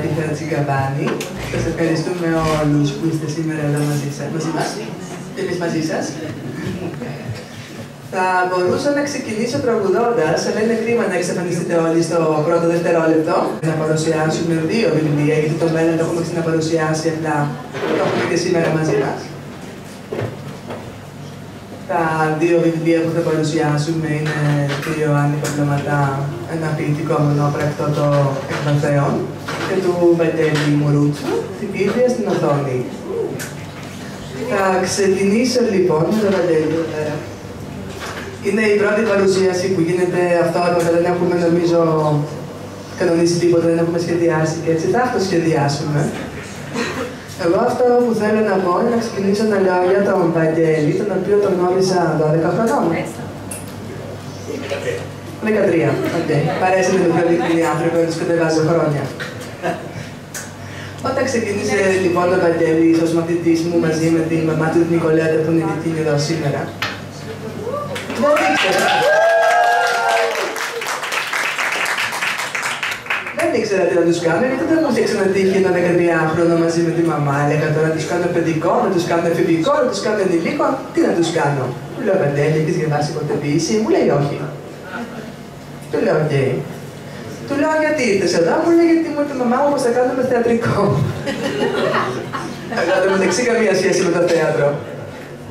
Ελένη Χατζικαβάνη. Σας ευχαριστούμε όλους που είστε σήμερα εδώ μαζί μας και εμείς μαζί σας. Θα μπορούσα να ξεκινήσω τραγουδώντας, αλλά είναι κρίμα να εξαφανιστείτε όλοι στο πρώτο δευτερόλεπτο. Να παρουσιάσουμε 2 βιβλία, γιατί το μέλλον το έχουμε ξαναπαρουσιάσει, αλλά το έχουμε και σήμερα μαζί μας. Τα 2 βιβλία που θα παρουσιάσουμε είναι του Ιωάννη Παπλωματά, ένα ποιητικό μονόπρακτο των εκμαθαίων, και του Βαγγέλη Μουρούτσου, την Πίδρια στην οθόνη. Θα ξεκινήσω λοιπόν με τον Βαγγέλη εδώ πέρα. Είναι η πρώτη παρουσίαση που γίνεται αυτόματα, δεν έχουμε νομίζω κανονίσει τίποτα, δεν έχουμε σχεδιάσει και έτσι θα αυτοσχεδιάσουμε. Εγώ αυτό που θέλω να πω είναι να ξεκινήσω να λέω για τον Βαγγέλη, τον οποίο τον γνώρισα 12 χρονών. 13. Okay. Παρέσει με τον πιο ειλικρινή άνθρωπο, τους κατεβάζω χρόνια. Όταν ξεκίνησε λοιπόν τον Βαγγέλη ως μαθητής μου μαζί με τη μαμά του Νικολέτα που είναι δική εδώ σήμερα, δεν ήξερα τι να τους κάνω, γιατί δεν μου είχε ξανατύχει ένα 13χρονο μαζί με τη μαμά. Έλεγα τώρα να τους κάνω παιδικό, να τους κάνω εφηβικό, να τους κάνω ενηλίκο. Τι να τους κάνω. Του λέω Βαγγέλη, έχεις διαβάσει ποτέ ποιήση? Μου λέει όχι. Του λέω οκ. Του λέω γιατί ήρθες εδώ? Μου λέει γιατί μου είπε η μαμά μου πως θα κάνουμε θεατρικό. Αλλά το μεταξύ καμία σχέση με το θέατρο.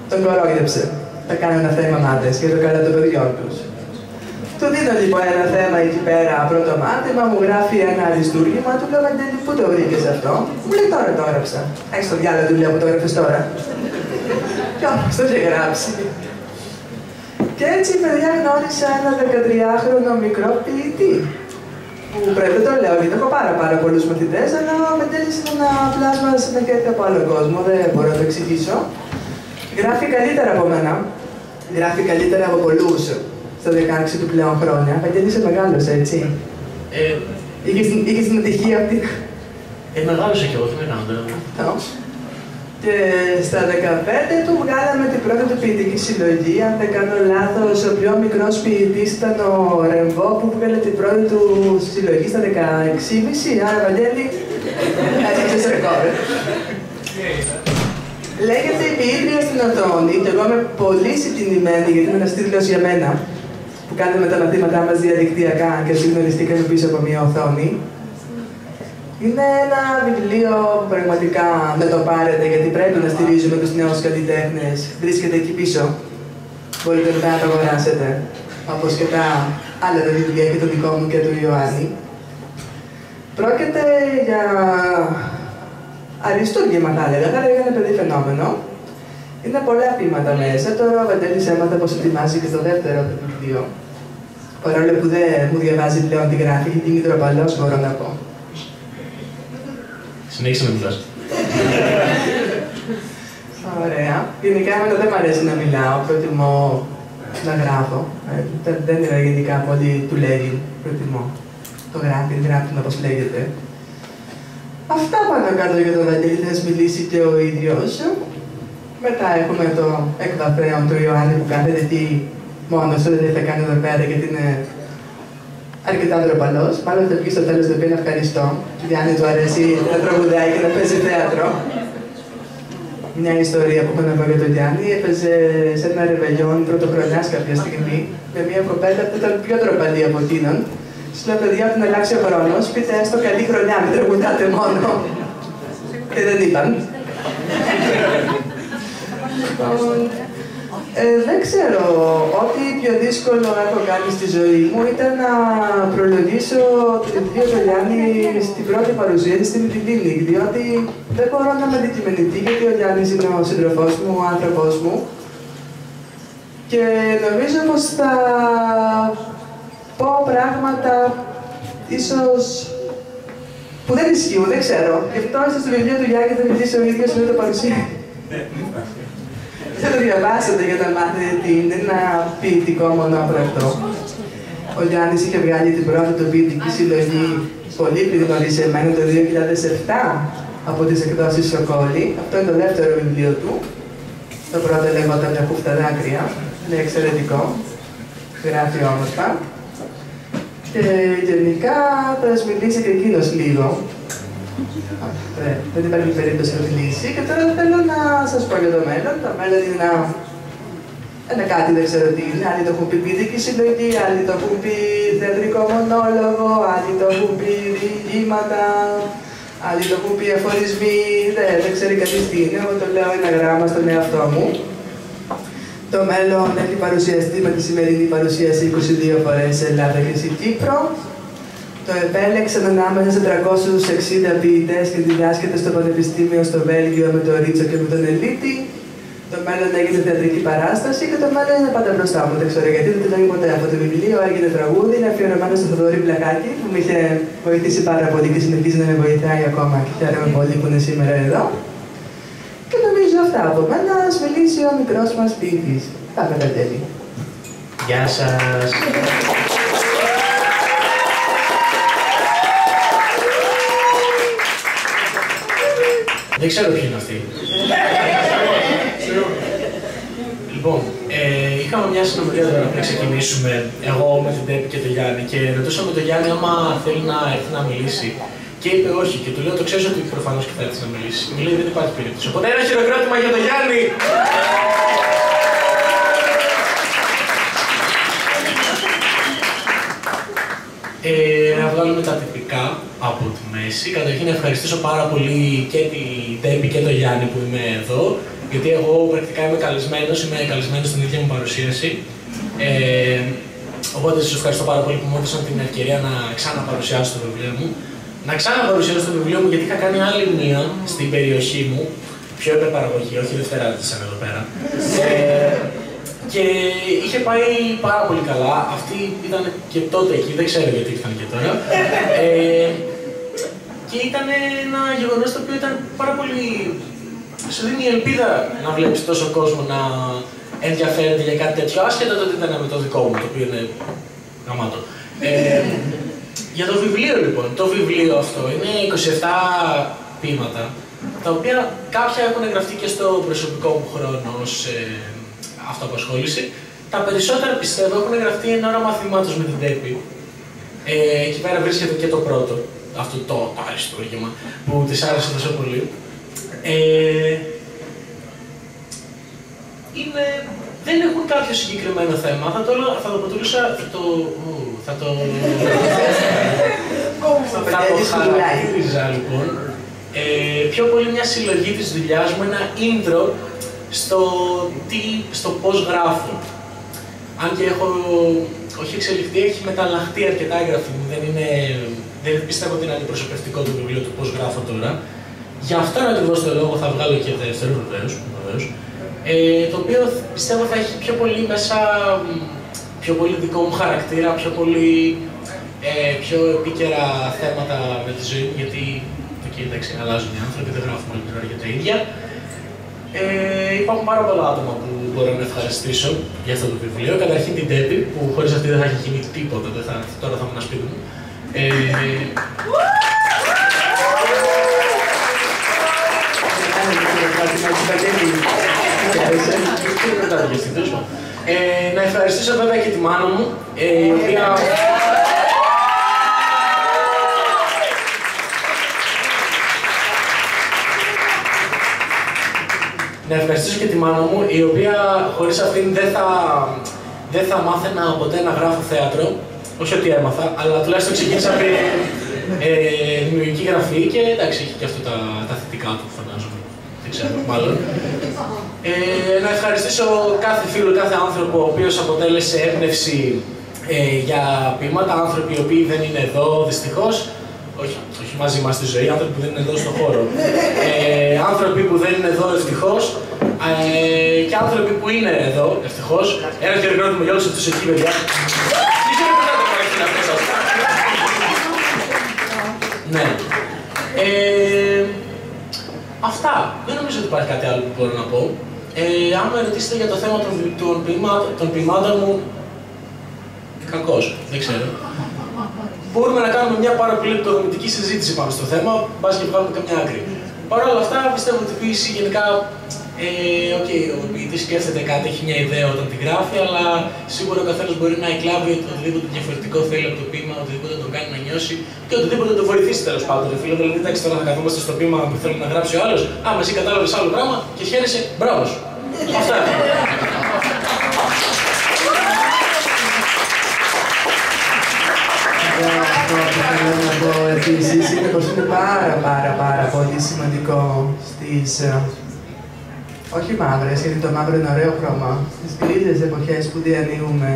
Τον κορόιδεψε. Θα κάνω ένα θέμα μάτες για το καλό των παιδιών τους. Του δίνω λοιπόν ένα θέμα εκεί πέρα πρώτο μάθημα, μου γράφει ένα αριστούργημα, του λέω Βαγγέλη, πού το βρήκες αυτό? Μου λέει τώρα το έγραψα. Έχεις το διάλογο του λέω που το έγραφες τώρα. Κι όμως το είχε γράψει. Και έτσι παιδιά γνώρισα ένα 13χρονο μικρό ποιητή. Που πρέπει να το λέω, γιατί έχω πάρα πολλούς μαθητές, αλλά ο Βαγγέλης είναι ένα πλάσμα σε ένα κέντρο από άλλο κόσμο, δεν μπορώ να το εξηγήσω. Γράφει καλύτερα από μένα. Γράφει καλύτερα από πολλούς στα 16 του πλέον χρόνια. Βαγγέλη, είσαι μεγάλος, έτσι. Είχες την ατυχία αυτή. Μεγάλωσε κι εγώ, τι μεγάλο. Και στα 15 του βγάλαμε την πρώτη του ποιητική συλλογή. Αν δεν κάνω λάθος, ο πιο μικρός ποιητής ήταν ο Ρεμβό που βγάλε την πρώτη του συλλογή στα 16,5. Άρα, Βαγγέλη, έχεις ρεκόρ. Λέγεται η Πίδρια στην οθόνη και εγώ είμαι πολύ συντηνημένη γιατί είναι ένας τίτλος για μένα που κάνουμε τα μαθήματά μας διαδικτυακά και συγνωριστήκαμε πίσω από μια οθόνη. Είναι ένα βιβλίο που πραγματικά να το πάρετε γιατί πρέπει να στηρίζουμε τους νέους καλλιτέχνες. Βρίσκεται εκεί πίσω. Μπορείτε να το αγοράσετε. Όπως και τα άλλα τα βιβλία και το δικό μου και του Ιωάννη. Πρόκειται για αριστούργημα θα έλεγα ένα παιδί φαινόμενο. Είναι πολλά ποίηματα μέσα. Τώρα ο Βαγγέλης έμαθα πως ετοιμάζει και το δεύτερο του βιβλίο. Παρόλο που δεν μου διαβάζει πλέον τη γράφη, γιατί είναι τροπαλός, μπορώ να πω. Συνέχισε με μιλάς. Ωραία. Γενικά εμένα δεν μ' αρέσει να μιλάω, προτιμώ να γράφω. Δεν είναι γενικά πολύ του λέγει, προτιμώ. Το γράφει όπως λέγεται. Αυτά πάνω κάτω για τον Βαγγέλη, θα μιλήσει και ο ίδιος. Μετά έχουμε το εκβαθρέον του Ιωάννη που κάθεται εκεί μόνος του, δεν θα κάνει εδώ πέρα γιατί είναι αρκετά ντροπαλός. Μάλλον θα βγει στο τέλος του πει να ευχαριστώ. Του Γιάννη του αρέσει να τραγουδάει και να παίζει θέατρο. Μια ιστορία που έχω να πω για τον Γιάννη, έπαιζε σε ένα ρεβελιόν πρωτοχρονιάς κάποια στιγμή με μια κοπέλα που ήταν πιο ντροπαλή από εκείνον. Σου λέω παιδιά, όταν αλλάξει ο χρόνος, πείτε έστω καλή χρονιά, μην τραγουδάτε μόνο. Και δεν είπαν. Δεν ξέρω, ό,τι πιο δύσκολο έχω κάνει στη ζωή μου ήταν να προλογίσω το βιβλίο του Γιάννη στην πρώτη παρουσίαση στην Μυτιλίνη, διότι δεν μπορώ να είμαι αντικειμενική, γιατί ο Γιάννης είναι ο σύντροφός μου, ο άνθρωπός μου. Και νομίζω πως θα πω πράγματα ίσως που δεν ισχύουν, δεν ξέρω. Γι' αυτό στο βιβλίο του Γιάννη θα μιλήσει ο ίδιος με το παρουσίαση. Θα το διαβάσετε για να μάθετε τι είναι, ένα ποιητικό μονόπρακτο. Ο Γιάννης είχε βγάλει την πρώτη του ποιητική συλλογή πολύ πριν γνωρίσει εμένα το 2007 από τις εκδόσεις Σοκόλη. Αυτό είναι το δεύτερο βιβλίο του. Το πρώτο λεγόταν «Μια κούφτα δάκρυα». Είναι εξαιρετικό. Γράφει όμορφα. Και γενικά θα σας μιλήσει και εκείνος λίγο. Δεν υπάρχει περίπτωση να λύσει. Και τώρα θέλω να σας πω για το μέλλον. Το μέλλον είναι ένα κάτι, δεν ξέρω τι είναι. Άλλοι το έχουν πει ποιητική συλλογή, άλλοι το έχουν πει θεατρικό μονόλογο, άλλοι το έχουν πει διηγήματα, άλλοι το έχουν πει αφορισμοί. Δεν ξέρει κανείς τι είναι. Εγώ το λέω ένα γράμμα στον εαυτό μου. Το μέλλον έχει παρουσιαστεί με τη σημερινή παρουσίαση 22 φορές σε Ελλάδα και στην Κύπρο. Το επέλεξαν ανάμεσα σε 360 ποιητές και διδάσκεται στο Πανεπιστήμιο στο Βέλγιο με τον Ρίτσο και με τον Ελίτη. Το μέλλον έγινε θεατρική παράσταση και το μέλλον είναι πάντα μπροστά μου. Δεν ξέρω γιατί δεν το λέγει ποτέ. Από το βιβλίο έγινε τραγούδι, είναι αφιερωμένο στο Θοδωρή Πλακάκη που με είχε βοηθήσει πάρα πολύ και συνεχίζει να με βοηθάει ακόμα και χαίρομαι πολύ που είναι σήμερα εδώ. Και νομίζω αυτά από μένα. Ας μιλήσει ο μικρός μας ποιητής. Πάμε τα τέλη. Γεια σας. Δεν ξέρω ποιοι είναι αυτοί. Λοιπόν, είχαμε μια συνομιλία τώρα πριν ξεκινήσουμε, εγώ με την Τέπη και τον Γιάννη, και ρωτούσαμε τον Γιάννη άμα θέλει να έρθει να μιλήσει. Και είπε όχι, και του λέω το ξέρεις ότι προφανώς και θα έρθει να μιλήσει. Μου λέει δεν υπάρχει περίπτωση. Οπότε ένα χειροκρότημα για τον Γιάννη! Να βγάλουμε τα τυπικά από τη μέση. Καταρχήν να ευχαριστήσω πάρα πολύ και την Τέπη και τον Γιάννη που είμαι εδώ. Γιατί εγώ πρακτικά είμαι καλεσμένος στην ίδια μου παρουσίαση. Οπότε σας ευχαριστώ πάρα πολύ που μου έδωσαν την ευκαιρία να ξαναπαρουσιάσω το βιβλίο μου. Να ξαναπαρουσιάσω το βιβλίο μου γιατί είχα κάνει άλλη μία στην περιοχή μου. Πιο υπερπαραγωγή, όχι δευτεράτητη σαν εδώ πέρα. Και είχε πάει πάρα πολύ καλά. Αυτοί ήταν και τότε εκεί, δεν ξέρω γιατί ήρθαν και τώρα. Και ήταν ένα γεγονός το οποίο ήταν πάρα πολύ... Σου δίνει η ελπίδα να βλέπεις τόσο κόσμο να ενδιαφέρεται για κάτι τέτοιο, άσχετα το ότι ήταν με το δικό μου, το οποίο είναι γαμάτο. Για το βιβλίο λοιπόν, το βιβλίο αυτό είναι 27 ποίηματα, τα οποία κάποια έχουν εγγραφεί και στο προσωπικό μου χρόνο ως αυτοαπασχόληση. Τα περισσότερα πιστεύω έχουν εγγραφεί εν ώρα μαθήματος με την Τέπη. Εκεί πέρα βρίσκεται και το πρώτο, αυτό το αριστούργημα που της άρεσε τόσο πολύ. Δεν έχουν κάποιο συγκεκριμένο θέμα, θα το αποτελούσα, θα το χαρακτήριζα λοιπόν πιο πολύ μια συλλογή της δουλειάς μου, ένα intro στο πώς γράφω. Αν και όχι εξελιχθεί, έχει μεταλλαχτεί αρκετά η γραφή μου, δεν πιστεύω ότι είναι αντιπροσωπευτικό το βιβλίο του πώς γράφω τώρα. Γι' αυτόν ακριβώς το λόγο θα βγάλω και δεύτερο βεβαίως, το οποίο πιστεύω θα έχει πιο πολύ μέσα, πιο πολύ δικό μου χαρακτήρα, πιο επίκαιρα θέματα με τη ζωή μου, γιατί εκεί εντάξει αλλάζουν οι άνθρωποι, δεν γράφουμε όλη την ώρα για τα ίδια. Υπάρχουν πάρα πολλά άτομα που μπορώ να ευχαριστήσω για αυτό το βιβλίο. Καταρχήν την Τέπη, που χωρίς αυτή δεν θα έχει γίνει τίποτα, τώρα θα ήμουν σπίτι μου. Να ευχαριστήσω βέβαια και τη μάνα μου, η οποία... Να ευχαριστήσω και τη μάνα μου, η οποία χωρίς αυτήν δεν θα μάθαινα ποτέ να γράφω θέατρο. Όχι ότι έμαθα, αλλά τουλάχιστον ξεκίνησα με δημιουργική γραφή και εντάξει, έχει και αυτό τα θετικά του, φαντάζομαι. Δεν ξέρω, μάλλον. Να ευχαριστήσω κάθε φίλο, κάθε άνθρωπο ο οποίος αποτέλεσε έμπνευση για ποίηματα, άνθρωποι οι οποίοι δεν είναι εδώ, δυστυχώς. Όχι μαζί μας στη ζωή, άνθρωποι που δεν είναι εδώ στον χώρο. Άνθρωποι που δεν είναι εδώ, ευτυχώς. Και άνθρωποι που είναι εδώ, ευτυχώς. Ένα χειροκρότημα για όλους αυτούς εκεί, παιδιά. Ναι. Αυτά. Δεν νομίζω ότι υπάρχει κάτι άλλο που μπορώ να πω. Αν με ρωτήσετε για το θέμα των ποιημάτων μου, κακώς, δεν ξέρω. Μπορούμε να κάνουμε μια πάρα πολύ επικοδομητική συζήτηση πάνω στο θέμα, μπας και βγάλουμε καμιά άκρη. Παρ' όλα αυτά, πιστεύω ότι η ποίηση γενικά Ο ποιητής σκέφτεται κάτι, έχει μια ιδέα όταν τη γράφει, αλλά σίγουρα ο καθένας μπορεί να εκλάβει οτιδήποτε διαφορετικό θέλει από το ποίημα, οτιδήποτε τον κάνει να νιώσει και οτιδήποτε τον βοηθήσει τέλος πάντων. Φίλε, δηλαδή, εντάξει, τώρα θα καθόμαστε στο ποίημα που θέλει να γράψει ο άλλος, άμα εσύ κατάλαβες άλλο πράγμα και χαίρεσαι, μπράβο σου. Αυτά. Αυτό που θέλω να πω επίσης είναι πως είναι πάρα πολύ σημαντικό στις, όχι μαύρες, γιατί το μαύρο είναι ωραίο χρώμα, στις γκρίζες εποχές που διανύουμε,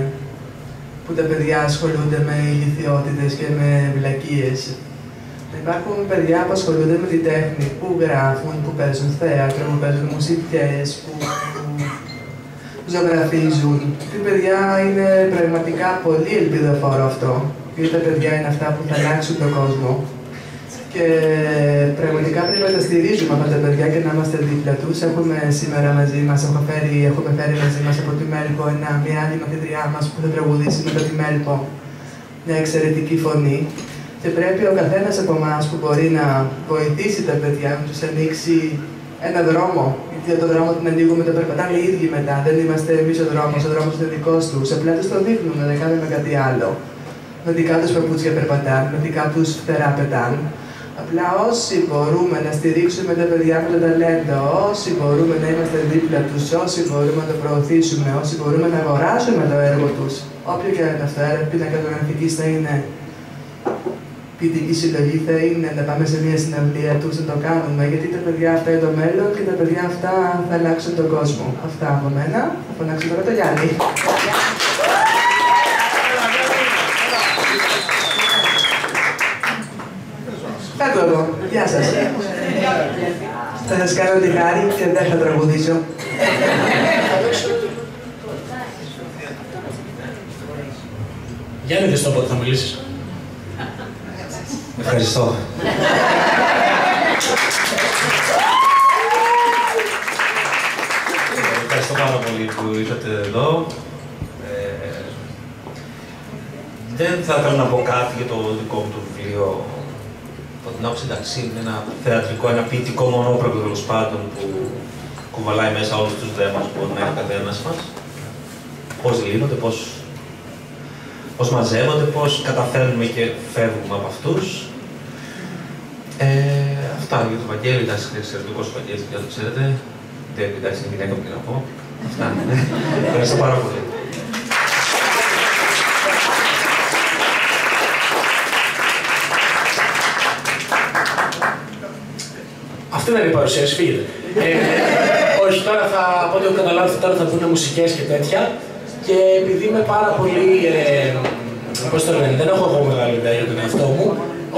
που τα παιδιά ασχολούνται με ηλιθιότητες και με βλακίες. Υπάρχουν παιδιά που ασχολούνται με τη τέχνη, που γράφουν, που παίζουν θέατρο, που παίζουν μουσικές, που ζωγραφίζουν. Οι παιδιά είναι πραγματικά πολύ ελπιδοφόρο αυτό. Γιατί τα παιδιά είναι αυτά που θα αλλάξουν τον κόσμο. Και πραγματικά πρέπει να τα στηρίζουμε αυτά τα παιδιά και να είμαστε δίπλα τους. Έχουμε σήμερα μαζί μας, έχουμε φέρει μαζί μας από τη Μέλπο μια άλλη μαθητριά μας που θα τραγουδήσει μετά τη Μέλπο. Μια εξαιρετική φωνή. Και πρέπει ο καθένας από εμάς που μπορεί να βοηθήσει τα παιδιά, να τους ανοίξει ένα δρόμο. Γιατί τον δρόμο τον ανοίγουμε, τον περπατάμε οι ίδιοι μετά. Δεν είμαστε εμείς ο δρόμος είναι δικός τους. Απλά τους το δείχνουμε, δεν κάνουμε κάτι άλλο. Με δικά τους παπούτσια περπατάνε, με δικά τους φτερά πετάνε. Απλά όσοι μπορούμε να στηρίξουμε τα παιδιά με το ταλέντο, όσοι μπορούμε να είμαστε δίπλα τους, όσοι μπορούμε να το προωθήσουμε, όσοι μπορούμε να αγοράσουμε το έργο τους, όποιο και είναι αυτό, πινακογραφική θα είναι, ποιητική συλλογή θα είναι, να πάμε σε μια συναυλία τους να το κάνουμε, γιατί τα παιδιά αυτά είναι το μέλλον και τα παιδιά αυτά θα αλλάξουν τον κόσμο. Αυτά από μένα. Θα φωνάξω τώρα το Γιάννη. Κάτω εδώ. Γεια σας. Θα σας κάνω τη χάρη και δεν θα τραγουδήσω. Γιάννη, δες το πότε θα μιλήσεις. Ευχαριστώ. Ευχαριστώ πάρα πολύ που ήρθατε εδώ. Δεν θα ήθελα να πω κάτι για το δικό μου το βιβλίο. Την άποψη, εντάξει, είναι ένα θεατρικό, ένα ποιητικό μονόπροπο τέλος πάντων που κουβαλάει μέσα όλους τους δέματα που μπορεί να έχει ο καθένας μας. Πώς λύνονται, πώς μαζεύονται, πώς καταφέρνουμε και φεύγουμε από αυτούς. Αυτά για το Βαγγέλη, εντάξει, εξαιρετικός ο Βαγγέλης, για το ξέρετε. Δεν εντάξει, είναι γυναίκα που να πω. Αυτά. Ευχαριστώ πάρα πολύ. Αυτή δεν είναι η παρουσίαση, φύγετε. Όχι, τώρα θα, από ό,τι έχω καταλάβει, τώρα θα βγουν μουσικές και τέτοια. Και επειδή είμαι πάρα πολύ, πώς το λένε, δεν έχω εγώ μεγάλη ιδέα για τον εαυτό μου,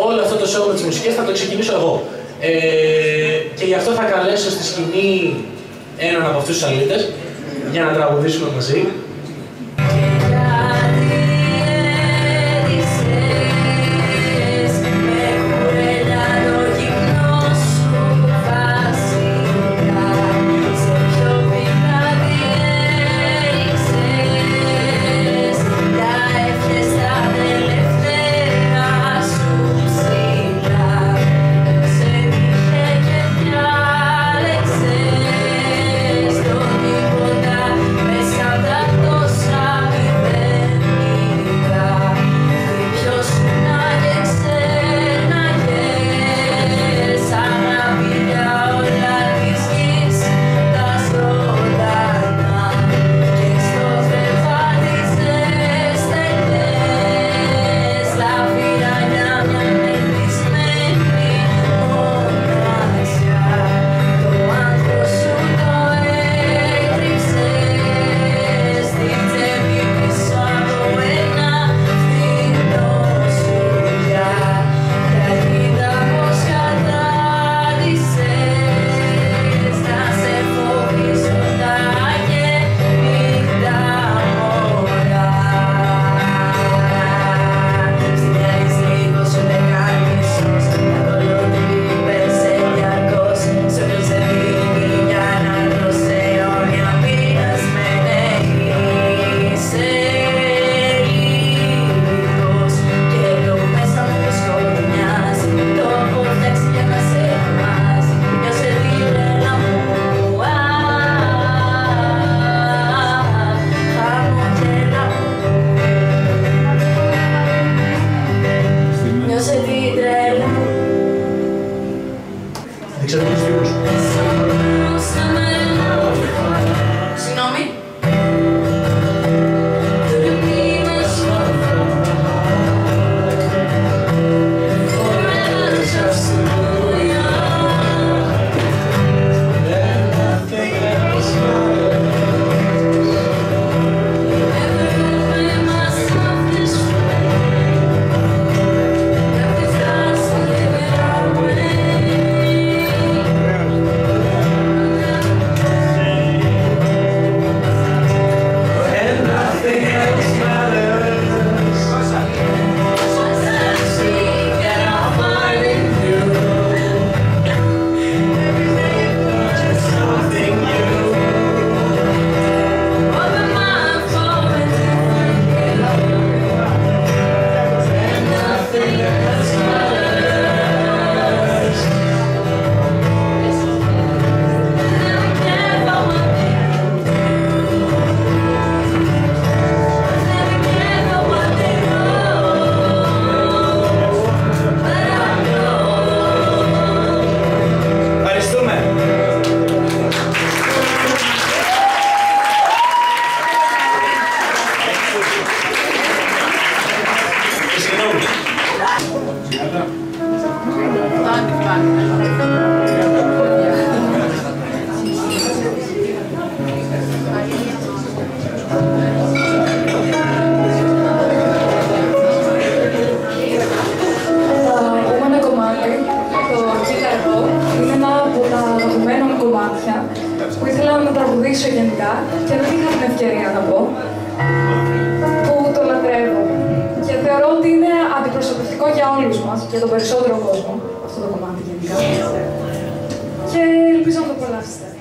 όλο αυτό το show με τις μουσικές θα το ξεκινήσω εγώ. Και γι' αυτό θα καλέσω στη σκηνή έναν από αυτούς τους αλήτες για να τραγουδήσουμε μαζί. Μέσα από τα μας, για τον περισσότερο κόσμο, αυτό το κομμάτι γενικά. Και ελπίζω να το απολαύσετε.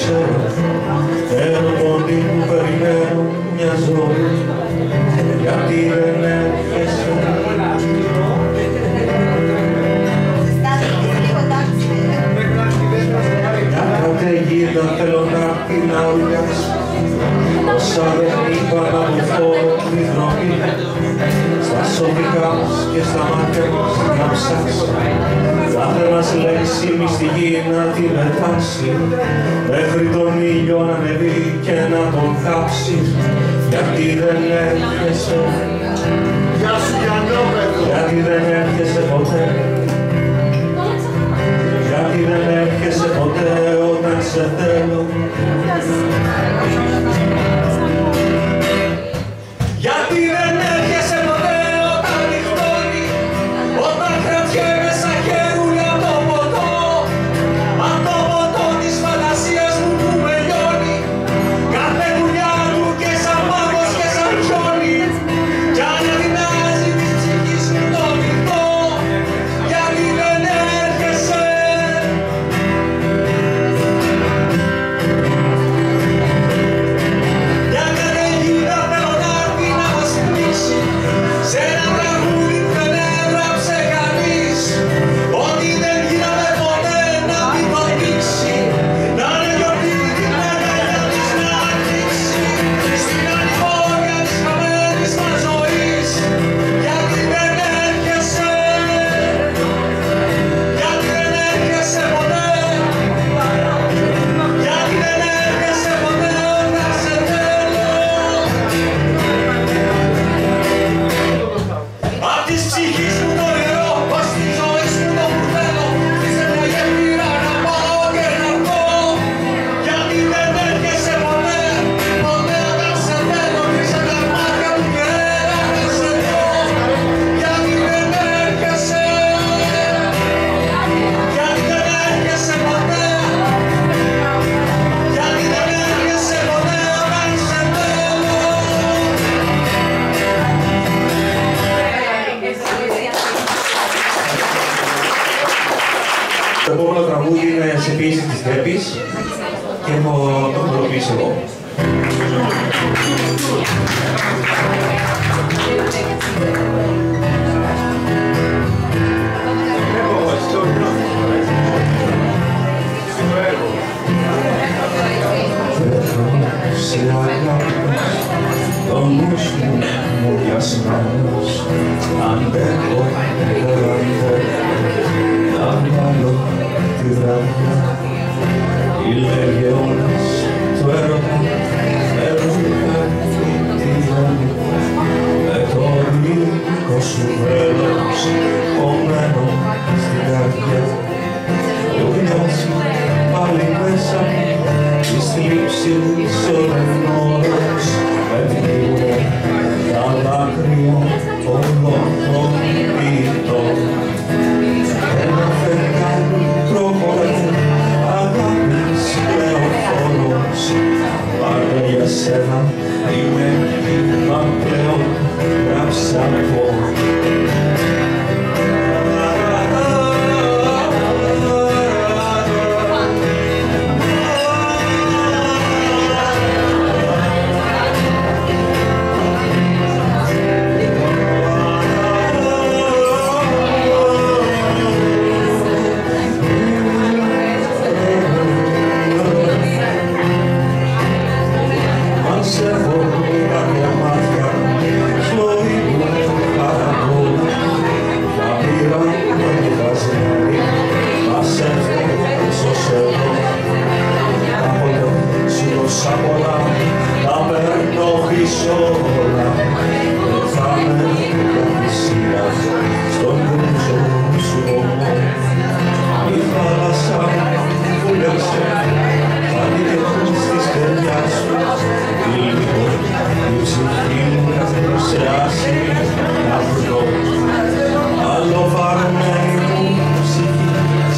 ξέρω, ένα πόντι που περιμένω μια ζωή, γιατί δεν έρχεσαι. Μια καταιγίδα θέλω να την αγκάσω, όσα δεν είπα να μου φόρω τη δρομή, στα σώδικα μας και στα μάτια μας να ψάξει, κάθε μας λέξη μυστική να την πετάξει, μέχρι τον ήλιο να ανεβεί και να τον κάψει, γιατί δεν έρχεσαι, γιατί δεν έρχεσαι ποτέ, γιατί δεν έρχεσαι ποτέ όταν σε θέλω. Γιατί δεν έρχεσαι ποτέ όταν νυχτώνει, όταν κρατιέμαι σαν χέρουλα από το ποτό, απ' το ποτό της φαντασίας μου που με λιώνει, κάθε δουλειά του και σαν πάγος και σαν χιόνι, κι αναδυνάζει της ψυχής μου το νυχτό. Γιατί δεν έρχεσαι, μια καταιγίδα θέλω να έρθει να μας πνίξει, σε ένα τραγούδι που δεν έγραψε κανείς, ότι δεν γίναμε ποτέ να μην το δείξει, να είναι γιορτή την αγκαλιά της να ανοίξει, στην ανηφόρια της χαμένης μας ζωής. Γιατί δεν έρχεσαι, γιατί δεν έρχεσαι ποτέ, γιατί δεν έρχεσαι ποτέ όταν σε θέλω. Απ' της ψυχής μου το νερό, ως της ζωής μου το μπουρδέλο, είσαι μια γέφυρα να πάω και να βγω. Γιατί δεν έρχεσαι ποτέ, ποτέ όταν σε θέλω, κλείσε τα μάτια μου και έλα να σε δω. Γιατί δεν έρχεσαι, γιατί δεν έρχεσαι ποτέ, γιατί δεν έρχεσαι ποτέ όταν σε θέλω. Το επόμενο τραγούδι είναι σε ποίηση της Τρέπης και έχω το χρονοποιήσει εγώ. Σε αγάπης, το νους μου διασμένος, αντέχω, δεν αντέχω, να βάλω τη βραδιά. Οι λεγεώνες του έρωτα, τη γραμμή, με το δίκο σου βέλος, κομμένο στην καρδιά. Το νιώσει πάλι μέσα, της θλίψης ο ρευνόρος, με πήρε τα δάκρυα ολοκληρωτήτων. Ένα φεγγάρι προχωράει, αγάπης πλεοφόρος, πάντα για σένα είμαι μα πλέον γράψα πω.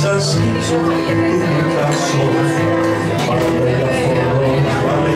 Σαν σκίτσο του Πικάσο, πάντα για φορό, βάλε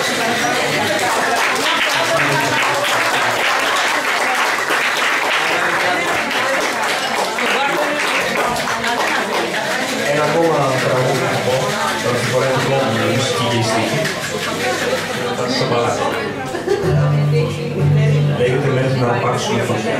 Ένα ακόμα τραγούδι να πω, τώρα τη φορά είναι η μουσική και η στίχη. Θα σας απαλλάξω. Λέγεται «Μέχρι να αρπάξουμε φωτιά».